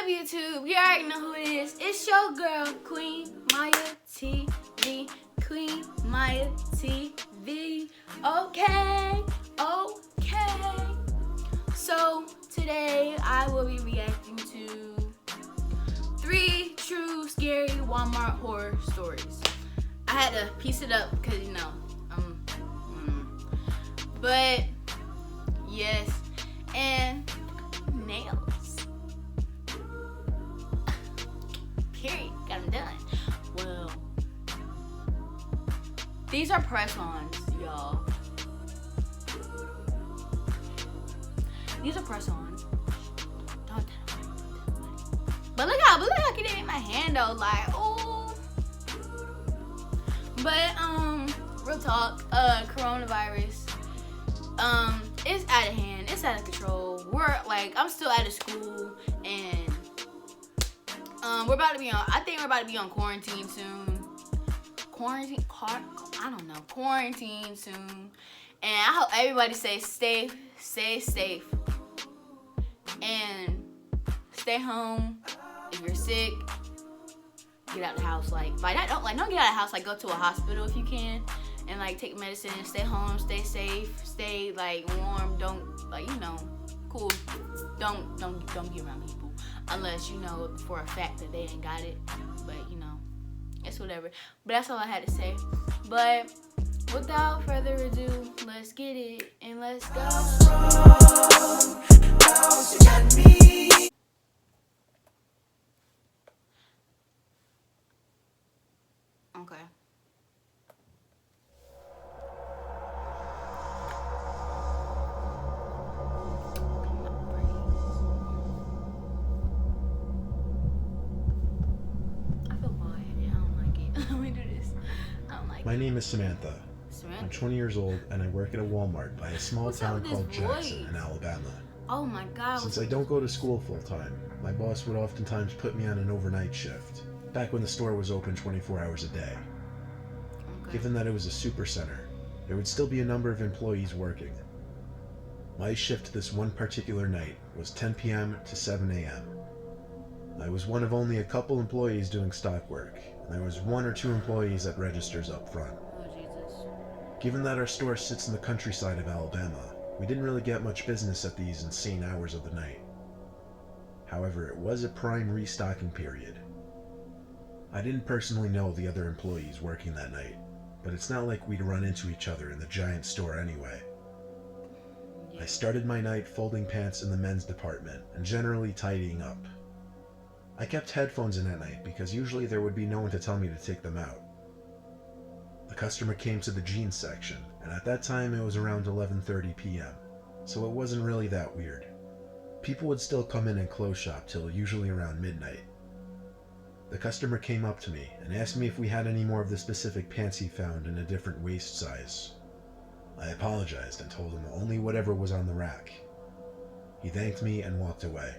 YouTube? You already know who it is. It's your girl, Queen Maya TV. Queen Maya TV. Okay. So today I will be reacting to 3 true scary Walmart horror stories. I had to piece it up because but yes, and nails. Period. Got them done. Well, these are press-ons, y'all. These are press-ons. Don't tell me. But look how get it in my hand though, like, ooh. But real talk, coronavirus. It's out of hand. It's out of control. I'm still out of school, and we're about to be on. I think we're about to be on quarantine soon. Quarantine soon. And I hope everybody stay safe, and stay home. If you're sick, get out the house. Don't get out of the house. Like, go to a hospital if you can. And take medicine, stay home, stay safe, stay warm. Don't cool. Don't be around people unless you know for a fact that they ain't got it. But it's whatever. But that's all I had to say. But without further ado, let's get it and let's go. Okay. My name is Samantha. I'm 20 years old and I work at a Walmart by a small town called Jackson in Alabama. Oh my God. Since I don't go to school full time, my boss would oftentimes put me on an overnight shift, back when the store was open 24 hours a day. Okay. Given that it was a super center, there would still be a number of employees working. My shift this one particular night was 10 p.m. to 7 a.m. I was one of only a couple employees doing stock work, and there was 1 or 2 employees at registers up front. Oh, Jesus. Given that our store sits in the countryside of Alabama, we didn't really get much business at these insane hours of the night. However, it was a prime restocking period. I didn't personally know the other employees working that night, but it's not like we'd run into each other in the giant store anyway. I started my night folding pants in the men's department and generally tidying up. I kept headphones in at night because usually there would be no one to tell me to take them out. The customer came to the jeans section, and at that time it was around 11:30 p.m., so it wasn't really that weird. People would still come in and close shop till usually around midnight. The customer came up to me and asked me if we had any more of the specific pants he found in a different waist size. I apologized and told him only whatever was on the rack. He thanked me and walked away.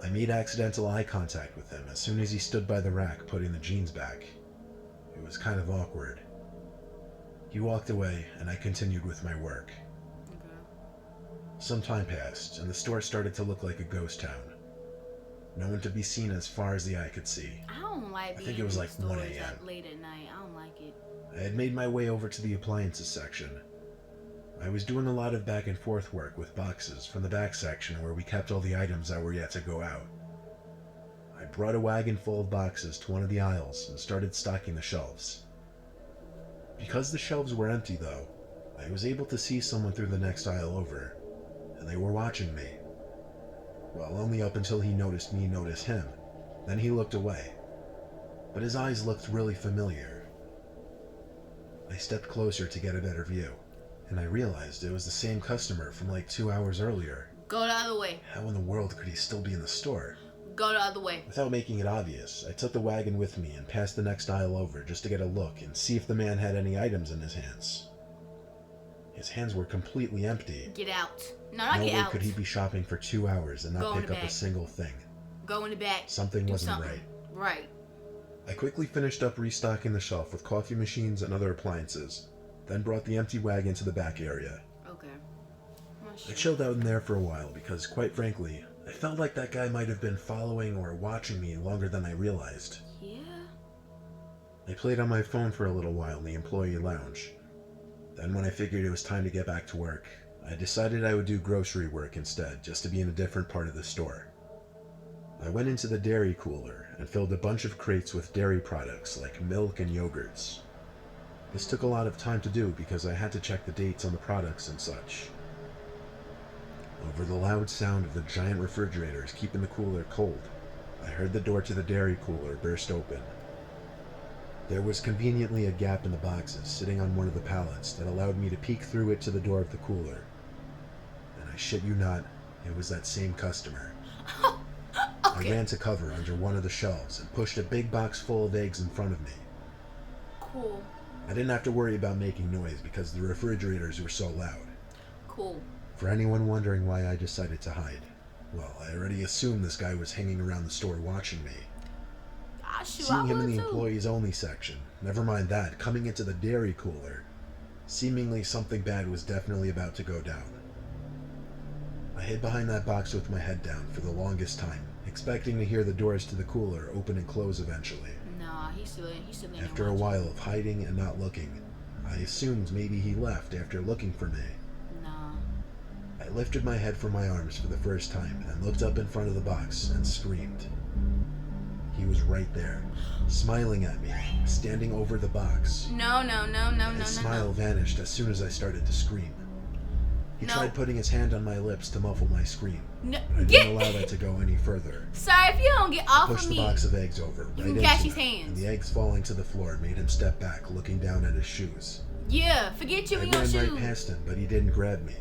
I made accidental eye contact with him as soon as he stood by the rack putting the jeans back. It was kind of awkward. He walked away and I continued with my work. Okay. Some time passed and the store started to look like a ghost town. No one to be seen as far as the eye could see. I don't like. I think it was like 1 a.m. late at night. I don't like it. I had made my way over to the appliances section. I was doing a lot of back and forth work with boxes from the back section where we kept all the items that were yet to go out. I brought a wagon full of boxes to one of the aisles and started stocking the shelves. Because the shelves were empty though, I was able to see someone through the next aisle over, and they were watching me. Well, only up until he noticed me notice him. Then he looked away. But his eyes looked really familiar. I stepped closer to get a better view, and I realized it was the same customer from 2 hours earlier. Go the other way. How in the world could he still be in the store? Go the other way. Without making it obvious, I took the wagon with me and passed the next aisle over just to get a look and see if the man had any items in his hands. His hands were completely empty. Get out. No, not get No way out. could he be shopping for 2 hours and not pick up a single thing. Go in the back. Something wasn't right. Right. I quickly finished up restocking the shelf with coffee machines and other appliances, then brought the empty wagon to the back area. Okay. I chilled out in there for a while because, quite frankly, I felt like that guy might have been following or watching me longer than I realized. Yeah. I played on my phone for a little while in the employee lounge. Then when I figured it was time to get back to work, I decided I would do grocery work instead, just to be in a different part of the store. I went into the dairy cooler and filled a bunch of crates with dairy products like milk and yogurts. This took a lot of time to do because I had to check the dates on the products and such. Over the loud sound of the giant refrigerators keeping the cooler cold, I heard the door to the dairy cooler burst open. There was conveniently a gap in the boxes sitting on one of the pallets that allowed me to peek through it to the door of the cooler. And I shit you not, it was that same customer. Okay. I ran to cover under one of the shelves and pushed a big box full of eggs in front of me. Cool. I didn't have to worry about making noise because the refrigerators were so loud. Cool. For anyone wondering why I decided to hide, well, I already assumed this guy was hanging around the store watching me. Shoot, Seeing I him in would the too. employees only section, never mind that, coming into the dairy cooler, seemingly something bad was definitely about to go down. I hid behind that box with my head down for the longest time, expecting to hear the doors to the cooler open and close eventually. Nah, he's still in there After a watching. while of hiding and not looking, I assumed maybe he left after looking for me. Nah. I lifted my head from my arms for the first time and looked up in front of the box and screamed. He was right there, smiling at me, standing over the box. No. His smile vanished as soon as I started to scream. He tried putting his hand on my lips to muffle my scream. No. But I didn't allow that to go any further. Sorry, if you don't get off Pushed of the me. box of eggs over right can into catch his him, hands. and the eggs falling to the floor made him step back, looking down at his shoes. Yeah, forget you I and your ran shoes. right past him, but he didn't grab me.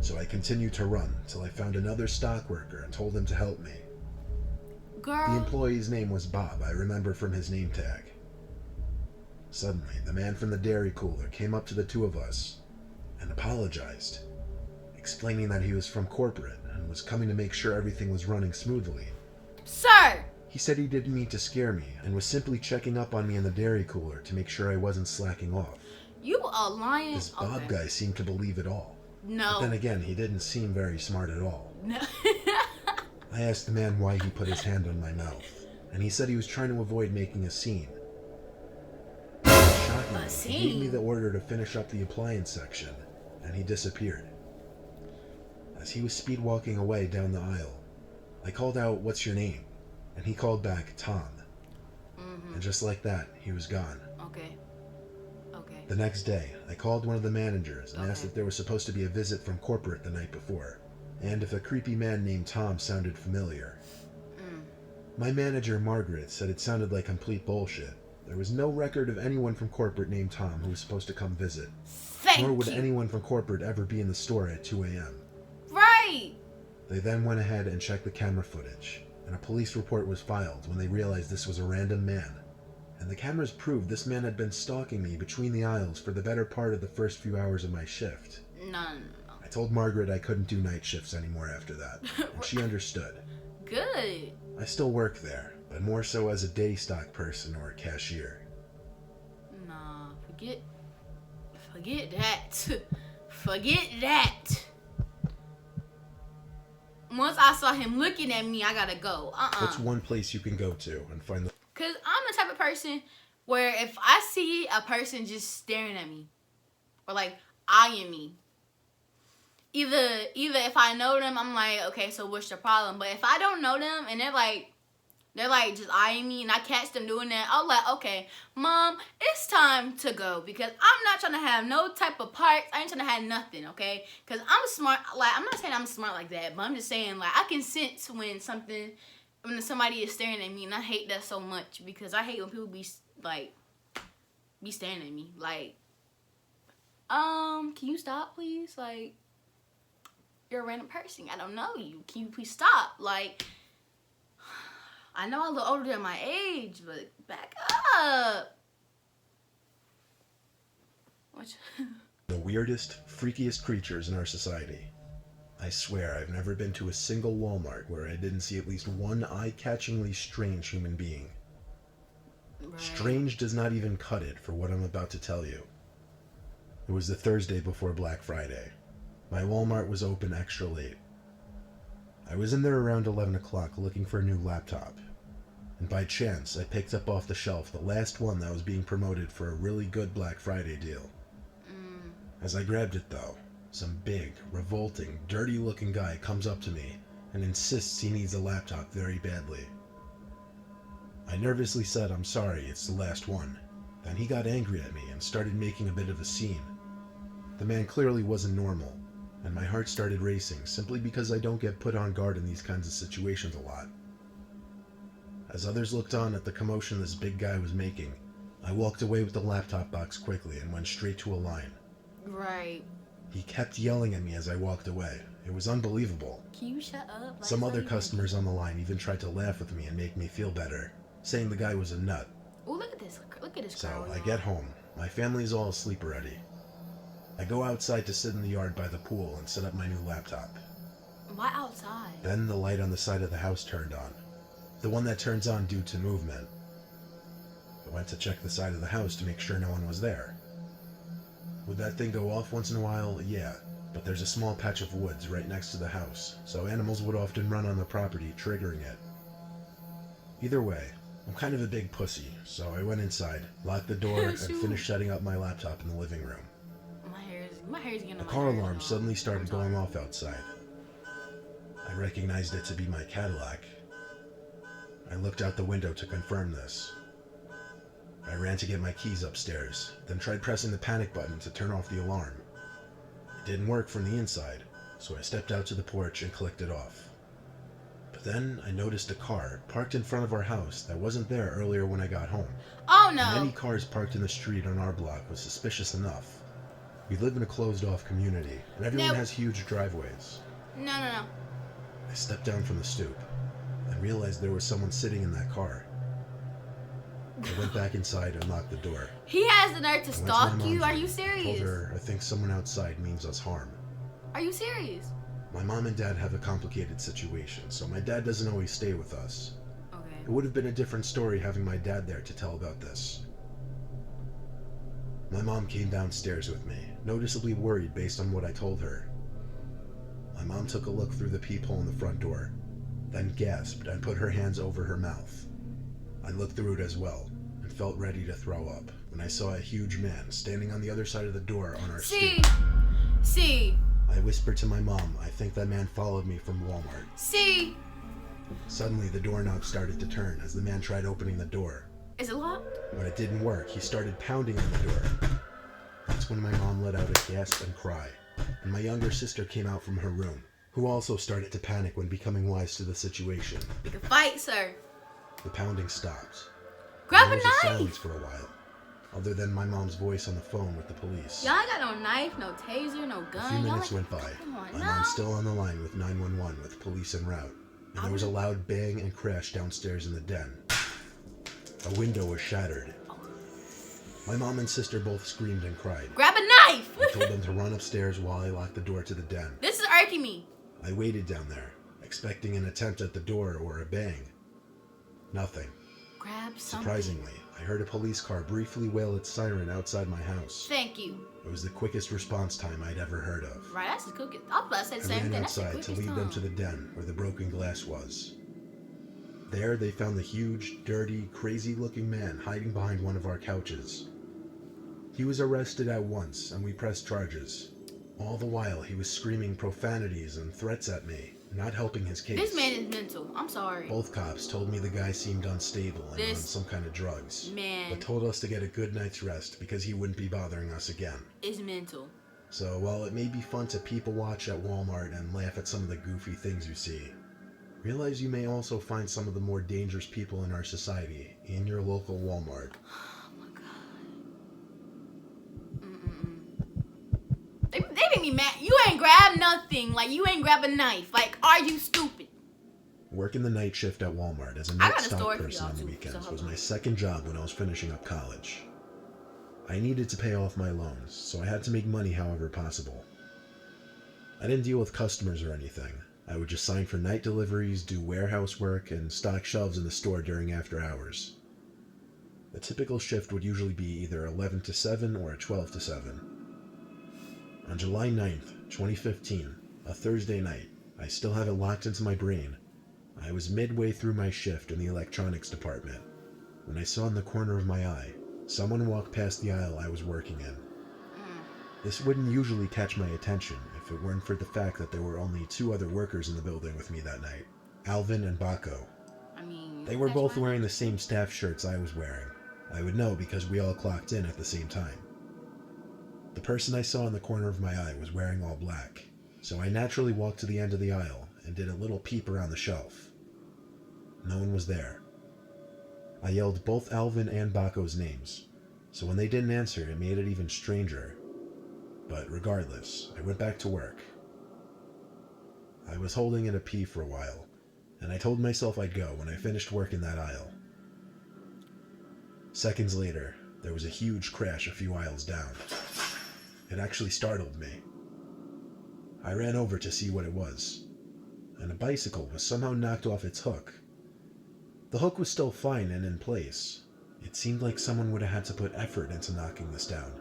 So I continued to run till I found another stock worker and told him to help me. Girl. The employee's name was Bob, I remember from his name tag. Suddenly, the man from the dairy cooler came up to the two of us and apologized, explaining that he was from corporate and was coming to make sure everything was running smoothly. Sir! He said he didn't mean to scare me and was simply checking up on me in the dairy cooler to make sure I wasn't slacking off. You a lion. This Bob guy seemed to believe it all. No. But then again, he didn't seem very smart at all. No. I asked the man why he put his hand on my mouth, and he said he was trying to avoid making a scene. Shockingly, he gave me the order to finish up the appliance section, and he disappeared. As he was speed walking away down the aisle, I called out, "What's your name?" And he called back, "Tom." And just like that, he was gone. Okay. The next day, I called one of the managers and asked if there was supposed to be a visit from corporate the night before, and if a creepy man named Tom sounded familiar. My manager, Margaret, said it sounded like complete bullshit. There was no record of anyone from corporate named Tom who was supposed to come visit. Nor would anyone from corporate ever be in the store at 2 a.m. Right! They then went ahead and checked the camera footage, and a police report was filed when they realized this was a random man. And the cameras proved this man had been stalking me between the aisles for the better part of the first few hours of my shift. No. I told Margaret I couldn't do night shifts anymore after that, and she understood. Good. I still work there, but more so as a day stock person or a cashier. Nah, forget that. Forget that. Once I saw him looking at me, I gotta go. What's one place you can go to and find the... Cause I'm the type of person where if I see a person just staring at me, or like eyeing me, either if I know them, I'm like, okay, so what's the problem? But if I don't know them and they're like just eyeing me and I catch them doing that, I'm like, okay, Mom, it's time to go because I'm not trying to have no type of parts. I ain't trying to have nothing, okay? Because I'm smart. Like, I'm not saying I'm smart like that, but I'm just saying, like, I can sense when somebody is staring at me, and I hate that so much because I hate when people be staring at me. Like, can you stop, please? Like, you're a random person. I don't know you. Can you please stop? Like, I know I look older than my age, but back up. What? The weirdest, freakiest creatures in our society. I swear I've never been to a single Walmart where I didn't see at least one eye-catchingly strange human being. Right. Strange does not even cut it for what I'm about to tell you. It was the Thursday before Black Friday. My Walmart was open extra late. I was in there around 11 o'clock looking for a new laptop, and by chance I picked up off the shelf the last one that was being promoted for a really good Black Friday deal. As I grabbed it though, some big, revolting, dirty-looking guy comes up to me and insists he needs a laptop very badly. I nervously said I'm sorry, it's the last one. Then he got angry at me and started making a bit of a scene. The man clearly wasn't normal, and my heart started racing simply because I don't get put on guard in these kinds of situations a lot. As others looked on at the commotion this big guy was making, I walked away with the laptop box quickly and went straight to a line. Right. He kept yelling at me as I walked away. It was unbelievable. Can you shut up? Like, Some other customers on the line even tried to laugh with me and make me feel better, saying the guy was a nut. Oh, look at this. Look at this So girl. I get home. My family's all asleep already. I go outside to sit in the yard by the pool and set up my new laptop. Why outside? Then the light on the side of the house turned on. The one that turns on due to movement. I went to check the side of the house to make sure no one was there. Would that thing go off once in a while? Yeah, but there's a small patch of woods right next to the house, so animals would often run on the property, triggering it. Either way, I'm kind of a big pussy, so I went inside, locked the door, and finished setting up my laptop in the living room. My hair's getting The on my car nerves alarm now. suddenly started going off outside. I recognized it to be my Cadillac. I looked out the window to confirm this. I ran to get my keys upstairs, then tried pressing the panic button to turn off the alarm. It didn't work from the inside, so I stepped out to the porch and clicked it off. But then I noticed a car parked in front of our house that wasn't there earlier when I got home. Oh no! And any cars parked in the street on our block was suspicious enough. We live in a closed-off community, and everyone has huge driveways. No. I stepped down from the stoop and realized there was someone sitting in that car. I went back inside and locked the door. He has the nerve to I went to stalk my you? mom's Are room you and told serious? her I think someone outside means us harm. Are you serious? My mom and dad have a complicated situation, so my dad doesn't always stay with us. Okay. It would have been a different story having my dad there to tell about this. My mom came downstairs with me, noticeably worried based on what I told her. My mom took a look through the peephole in the front door, then gasped and put her hands over her mouth. I looked through it as well, and felt ready to throw up when I saw a huge man standing on the other side of the door on our stoop. See. I whispered to my mom, I think that man followed me from Walmart. See. Suddenly the doorknob started to turn as the man tried opening the door. Is it locked? When it didn't work, he started pounding on the door. That's when my mom let out a gasp and cry, and my younger sister came out from her room, who also started to panic when becoming wise to the situation. We can fight, sir. The pounding stopped. Grab There a was a silence knife. for a while, other than my mom's voice on the phone with the police. Y'all ain't got no knife, no taser, no gun. A few Y'all minutes like, went by. come on, My no. mom's still on the line with 911 with police en route, and there was a loud bang and crash downstairs in the den. A window was shattered. My mom and sister both screamed and cried. Grab a knife. I told them to run upstairs while I locked the door to the den. This is irking me. I waited down there, expecting an attempt at the door or a bang. Nothing. Grab something. Surprisingly, I heard a police car briefly wail its siren outside my house. Thank you. It was the quickest response time I'd ever heard of. Right, that's the quickest. I was about to say the I same ran thing. That's the outside to quickest lead them to the den where the broken glass was. There they found the huge, dirty, crazy-looking man hiding behind one of our couches. He was arrested at once, and we pressed charges. All the while, he was screaming profanities and threats at me, not helping his case. This man is mental. I'm sorry. Both cops told me the guy seemed unstable and on some kind of drugs, Man but told us to get a good night's rest because he wouldn't be bothering us again. is mental. So while it may be fun to people watch at Walmart and laugh at some of the goofy things you see, realize you may also find some of the more dangerous people in our society in your local Walmart. Oh my god. They make me mad. You ain't grab nothing. Like, you ain't grab a knife. Like, are you stupid? Working the night shift at Walmart as a I night got a stock story for person y'all on the too, weekends so hold was on. my second job when I was finishing up college. I needed to pay off my loans, so I had to make money however possible. I didn't deal with customers or anything. I would just sign for night deliveries, do warehouse work, and stock shelves in the store during after hours. The typical shift would usually be either 11 to 7 or 12 to 7. On July 9th, 2015, a Thursday night, I still have it locked into my brain. I was midway through my shift in the electronics department when I saw in the corner of my eye someone walk past the aisle I was working in. This wouldn't usually catch my attention if it weren't for the fact that there were only 2 other workers in the building with me that night, Alvin and Baco. They were both wearing the same staff shirts I was wearing. I would know because we all clocked in at the same time. The person I saw in the corner of my eye was wearing all black, so I naturally walked to the end of the aisle and did a little peep around the shelf. No one was there. I yelled both Alvin and Baco's names, so when they didn't answer, it made it even stranger. But regardless, I went back to work. I was holding in a pee for a while, and I told myself I'd go when I finished work in that aisle. Seconds later, there was a huge crash a few aisles down. It actually startled me. I ran over to see what it was, and a bicycle was somehow knocked off its hook. The hook was still fine and in place. It seemed like someone would have had to put effort into knocking this down.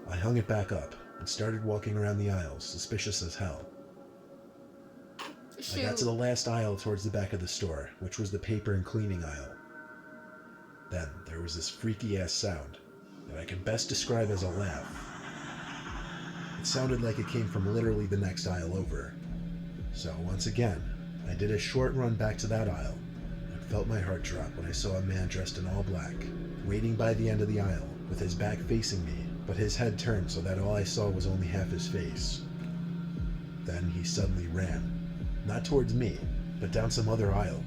I hung it back up and started walking around the aisles, suspicious as hell. I got to the last aisle towards the back of the store, which was the paper and cleaning aisle. Then there was this freaky-ass sound that I can best describe as a laugh. It sounded like it came from literally the next aisle over. So once again, I did a short run back to that aisle and felt my heart drop when I saw a man dressed in all black, waiting by the end of the aisle with his back facing me, but his head turned so that all I saw was only half his face. Then he suddenly ran, not towards me, but down some other aisle.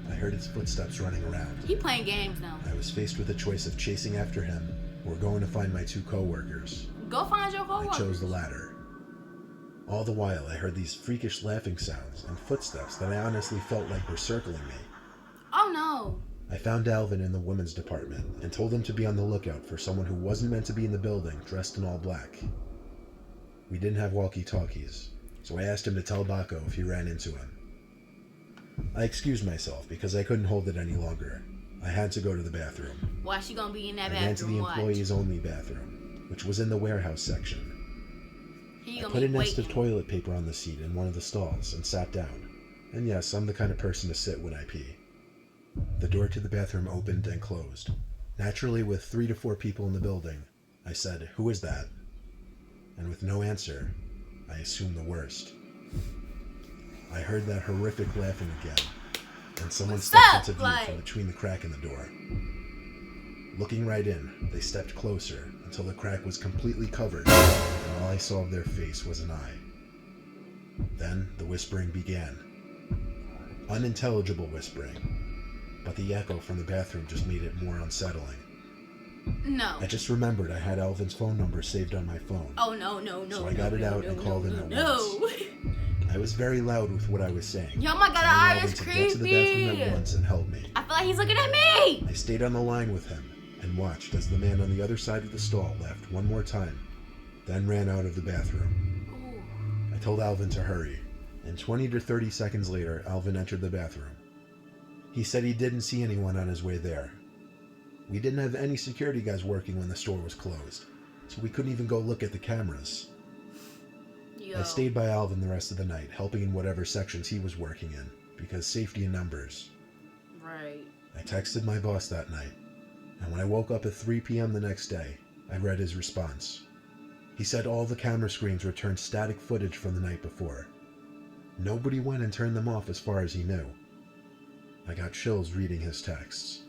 I heard his footsteps running around. He playing games now. I was faced with a choice of chasing after him or going to find my 2 co-workers. Go find your co-workers. I chose the latter. All the while, I heard these freakish laughing sounds and footsteps that I honestly felt like were circling me. Oh no. I found Alvin in the women's department and told him to be on the lookout for someone who wasn't meant to be in the building dressed in all black. We didn't have walkie-talkies, so I asked him to tell Baco if he ran into him. I excused myself because I couldn't hold it any longer. I had to go to the bathroom. Why she gonna be in that I ran to the bathroom? employees only bathroom, which was in the warehouse section. I put a nest of toilet paper on the seat in one of the stalls and sat down. And yes, I'm the kind of person to sit when I pee. The door to the bathroom opened and closed. Naturally, with 3 to 4 people in the building, I said, "Who is that?" And with no answer, I assumed the worst. I heard that horrific laughing again, and someone stepped into view from between the crack in the door. Looking right in, they stepped closer until the crack was completely covered, and all I saw of their face was an eye. Then the whispering began. Unintelligible whispering, but the echo from the bathroom just made it more unsettling. No. I just remembered I had Alvin's phone number saved on my phone. Oh, no. So I got it out and called him at once. I was very loud with what I was saying. Yo, my God, our eye is to creepy. get to the bathroom at once and help me. I feel like he's looking at me. I stayed on the line with him and watched as the man on the other side of the stall laughed one more time, then ran out of the bathroom. Ooh. I told Alvin to hurry, and 20 to 30 seconds later, Alvin entered the bathroom. He said he didn't see anyone on his way there. We didn't have any security guys working when the store was closed, so we couldn't even go look at the cameras. Yo. I stayed by Alvin the rest of the night, helping in whatever sections he was working in, because safety in numbers. Right. I texted my boss that night, and when I woke up at 3 p.m. the next day, I read his response. He said all the camera screens returned static footage from the night before. Nobody went and turned them off as far as he knew. I got chills reading his texts.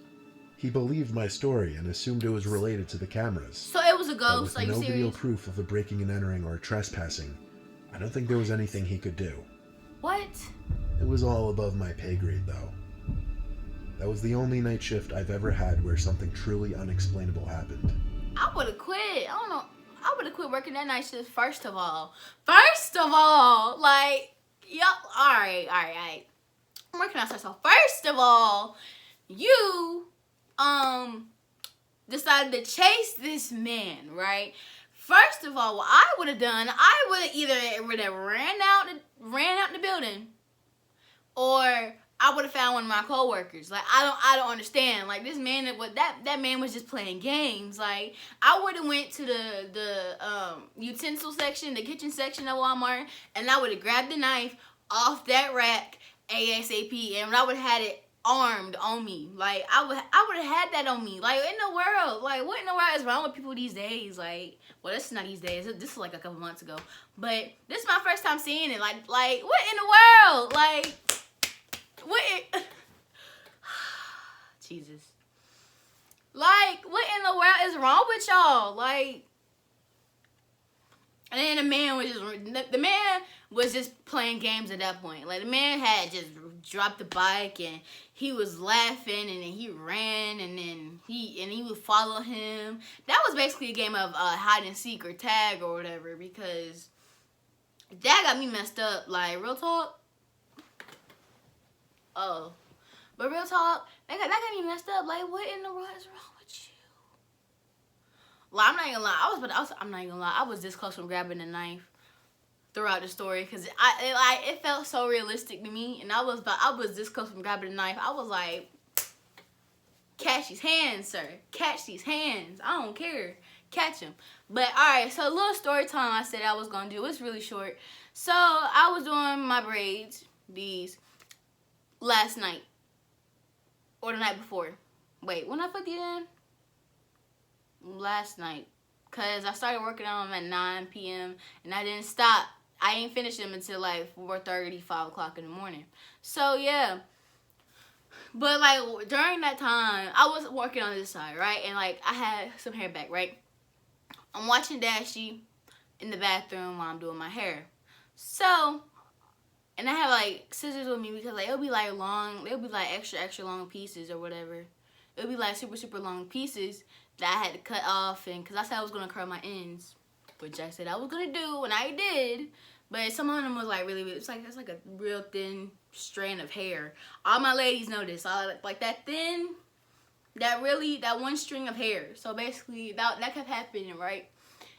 He believed my story and assumed it was related to the cameras. So it was a ghost? But with no video proof of a breaking and entering or trespassing, I don't think there was anything he could do. What? It was all above my pay grade, though. That was the only night shift I've ever had where something truly unexplainable happened. I would have quit. I don't know. I would have quit working that night shift first of all. Like, yup. All right. I'm working outside. So first of all, you decided to chase this man, right? First of all, what I would have done, I would have either ran out the building, or I I would have found one of my coworkers. Like, I don't understand. Like, this man, that man was just playing games. Like, I would have went to the utensil section, the kitchen section of Walmart, and I would have grabbed the knife off that rack ASAP, and I would have had it armed on me. Like, I would have had that on me. Like, in the world, like, what in the world is wrong with people these days? Like, well, this is not these days. This is like a couple months ago, but this is my first time seeing it. Like what in the world? Like, Jesus. Like, what in the world is wrong with y'all? Like, and then the man was just playing games at that point. Like, the man had just dropped the bike and he was laughing, and then he ran, and then he would follow him. That was basically a game of hide and seek or tag or whatever, because that got me messed up. Like, real talk. Oh, but real talk, that got me messed up. Like, what in the world is wrong with you? Well, I'm not gonna lie. I'm not gonna lie. I was this close from grabbing a knife throughout the story, because it felt so realistic to me, and I was this close from grabbing a knife. I was like, catch these hands, sir. Catch these hands. I don't care. Catch them. But alright, so a little story time I said I was gonna do. It's really short. So I was doing my braids, these, last night or the night before. Wait, when I put these in? Last night, because I started working on them at 9 p.m. and I didn't stop. I ain't finished them until like 4:30, 5 o'clock in the morning. So yeah, but like during that time I was working on this side, right? And like I had some hair back, right? I'm watching Dashie in the bathroom while I'm doing my hair. So, and I have like scissors with me, because like it'll be like long, it'll be like extra long pieces or whatever. It'll be like super long pieces that I had to cut off, and because I said I was gonna curl my ends, which I said I was gonna do, and I did. But some of them was like really, it's like a real thin strand of hair. All my ladies know this. Like that thin, that one string of hair. So basically that kept happening, right?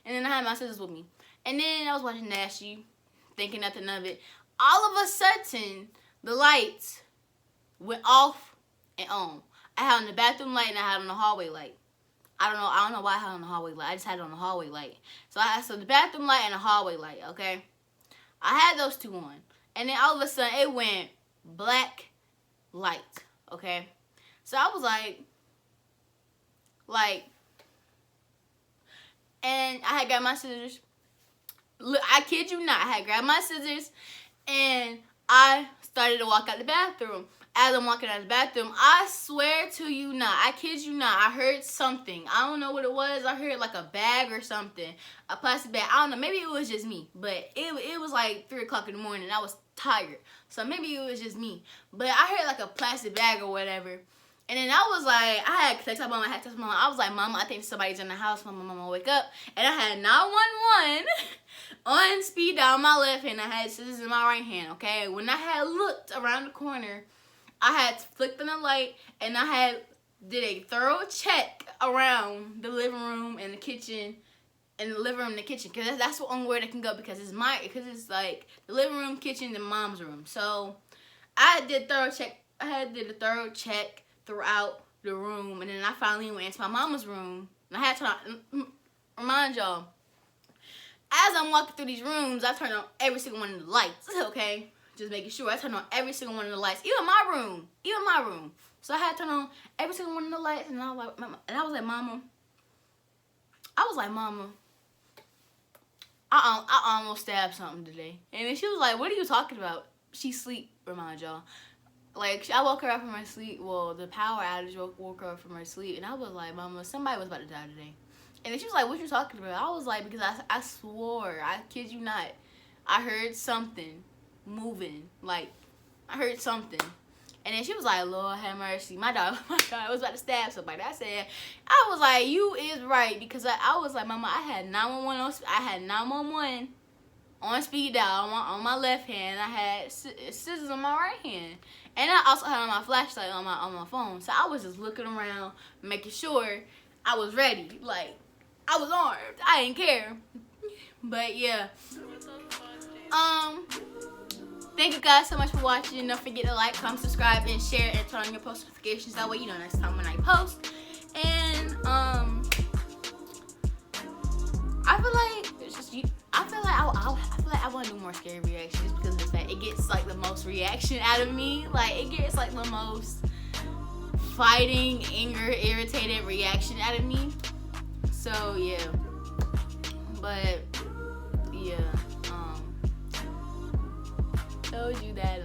And then I had my scissors with me, and then I was watching Dashie, thinking nothing of it. All of a sudden, the lights went off and on. I had on the bathroom light and I had on the hallway light. I don't know why I had on the hallway light. I just had it on the hallway light. So the bathroom light and the hallway light, okay? I had those two on. And then all of a sudden it went black light, okay? So I was like, and I had got my scissors. Look, I kid you not, I had grabbed my scissors and I started to walk out the bathroom. As I'm walking out of the bathroom, I swear to you not, I kid you not, I heard something. I don't know what it was. I heard like a bag or something, a plastic bag. I don't know, maybe it was just me, but it was like 3 o'clock in the morning. I was tired, so maybe it was just me. But I heard like a plastic bag or whatever, and then I was like, I had to text my mom. I was like, Mama, I think somebody's in the house. Mama, wake up. And I had 911 on speed dial on my left hand. I had scissors in my right hand. Okay, when I had looked around the corner, I had flicked on the light, and I did a thorough check around the living room and the kitchen, and the living room and the kitchen, because that's the only way they can go, because it's like the living room, kitchen, and mom's room. So I did a thorough check throughout the room, and then I finally went into my mama's room, and I had to remind y'all, as I'm walking through these rooms, I turned on every single one of the lights, okay? Just making sure I turned on every single one of the lights, even my room. So I had to turn on every single one of the lights, and I was like, Mama, I almost stabbed something today. And then she was like, what are you talking about? She sleep, remind y'all. Like, I woke her up from her sleep. Well, the power outage woke her up from her sleep. And I was like, Mama, somebody was about to die today. And then she was like, what you talking about? I was like, because I swore, I kid you not, I heard something moving. Like, I heard something. And then she was like, Lord have mercy. My dog was about to stab somebody. I was like, you is right. Because I was like, Mama, I had 911 on speed dial on my left hand. I had scissors on my right hand. And I also had on my flashlight on my phone. So I was just looking around, making sure I was ready. Like, I was armed. I didn't care. But yeah. Thank you guys so much for watching. Don't forget to like, comment, subscribe, and share, and turn on your post notifications. That way you know next time when I post. And I feel like it's just you. I feel like I want to do more scary reactions because of the fact it gets like the most reaction out of me. Like it gets like the most fighting, anger, irritated reaction out of me. So yeah, but yeah, told you that.